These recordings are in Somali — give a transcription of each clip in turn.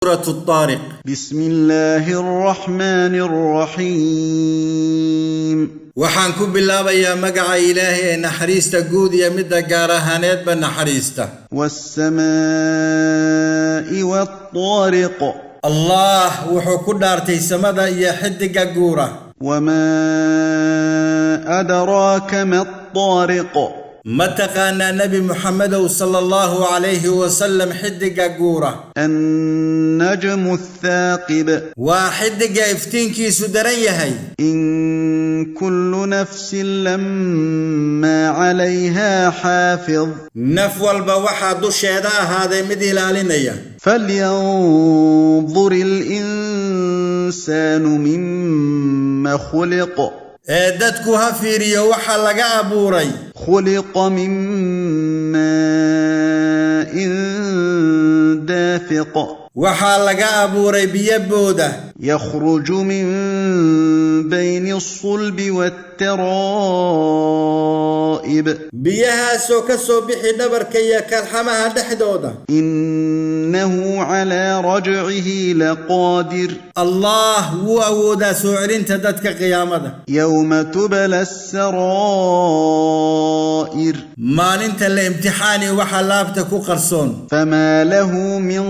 سورة الطارق. بسم الله الرحمن الرحيم. waxaan ku bilaabayaa magaca Ilaahay ee naxariista guud iyo midda gaar ahaaneed ba naxariista. والسماء والطارق. Allah wuxuu ku dhaartay samada iyo xidiga guura. وما أدراك ما الطارق. mataqaana nabi Muhammad sallallahu alayhi wa sallam xidiga guura. النجم الثاقب. waa xidiga iftiinkiisu daran yahay. إن كل نفس لما عليها حافظ. naf walba waxa dusheeda ahaaday mid ilaalinaya. فلينظر الإنسان مما خلق. dadku ha fiiriyo waxa laga abuuray. خلق من ماء دافق. waxa laga abuuray biyo booda. يخرج من بين الصلب والترائب. biyahaasoo ka soo bixi dhabarka iyo kalxamaha dhexdooda. إنه على رجعه لقادر. allah wuu awoodaa soo celinta dadka qiyaamada. يوم تبلى السرائر. maalinta la imtixaani waxa laabta ku qarsoon. فما له من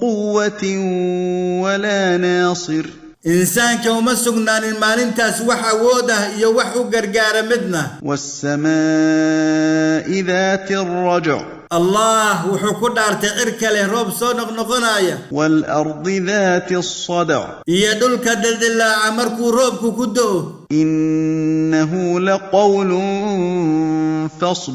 قوة ولا ناصر. insaanka uma sugnaanin maalintaas wax awood ah iyo wax u gargaara midna. والسماء ذات الرجع. allah wuxuu ku dhaartay cirka leh roob soo noqnoqonaya. والأرض ذات الصدع. iyo dhulka dildilaaca markuu roobku ku da'o. إنه لقول فصل.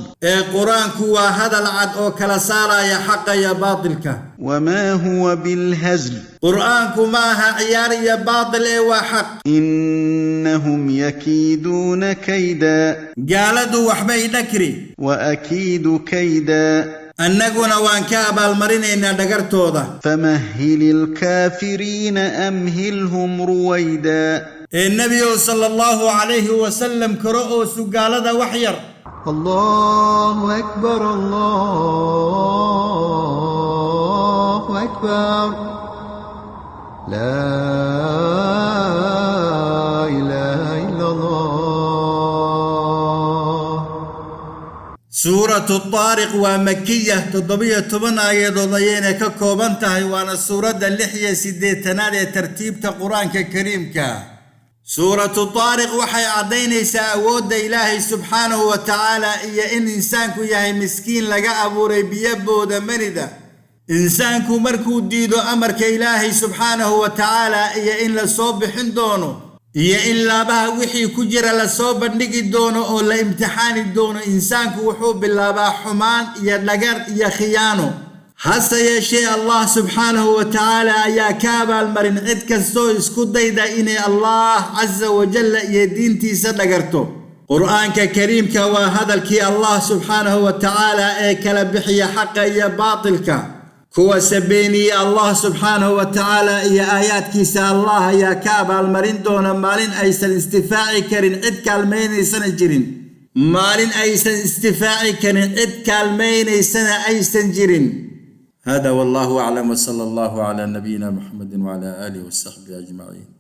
quraanku waa hadal cad oo kala saaraya xaqa iyo baatilka. وما هو بالهزل. quraanku ma aha ciyaar iyo baatil ee waa xaq. إنهم يكيدون كيدا. gaaladu waxbay dhakri. وأكيد كيدا. annaguna waan ka abaalmarinaynaa dhagartooda. فمهل الكافرين أمهلهم رويدا. النبي صلى الله عليه وسلم كرؤوا سقالة وحير. الله أكبر الله أكبر لا إله إلا الله. سورة الطارق ومكية تضبية تبن آيات ضيين ككوبنتها وانا سورة اللحية سيديتنا ترتيب القرآن الكريم سورة الطارق وحي عدينيسا أود إلهي سبحانه وتعالى إيا إن إنسانكو يهي مسكين لقى أبو ريبيبو دمردا. إنسانكو مركو ديدو أمرك إلهي سبحانه وتعالى إيا إن لصوب حندونو إيا إن لابها وحي كجر لصوب نقي دونو أو لامتحان دونو. إنسانكو وحوب اللابها حمان إيا لقر إيا خيانو. hase yeeshee allah subxaanahu wa tacaala ayaa ka abaalmarin cid kastoo isku dayda inay allah caza wajalla iyo diintiisa dhagarto. qur'aanka kariimka waa hadalkii allah subxaanahu wa tacaala ee kala bixiya xaqa iyo baatilka. kuwa sabeeniya allah subxaanahu wa tacaala iyo aayaadkiisa allah ayaa ka abaalmarin doona maalin aysan istifaaci karin cid kaalmaynaysana jirin. maalin aysan istifaaci karin cid kaalmaynaysana aysan jirin. هذا والله أعلم وصلى الله على نبينا محمد وعلى آله وصحبه أجمعين.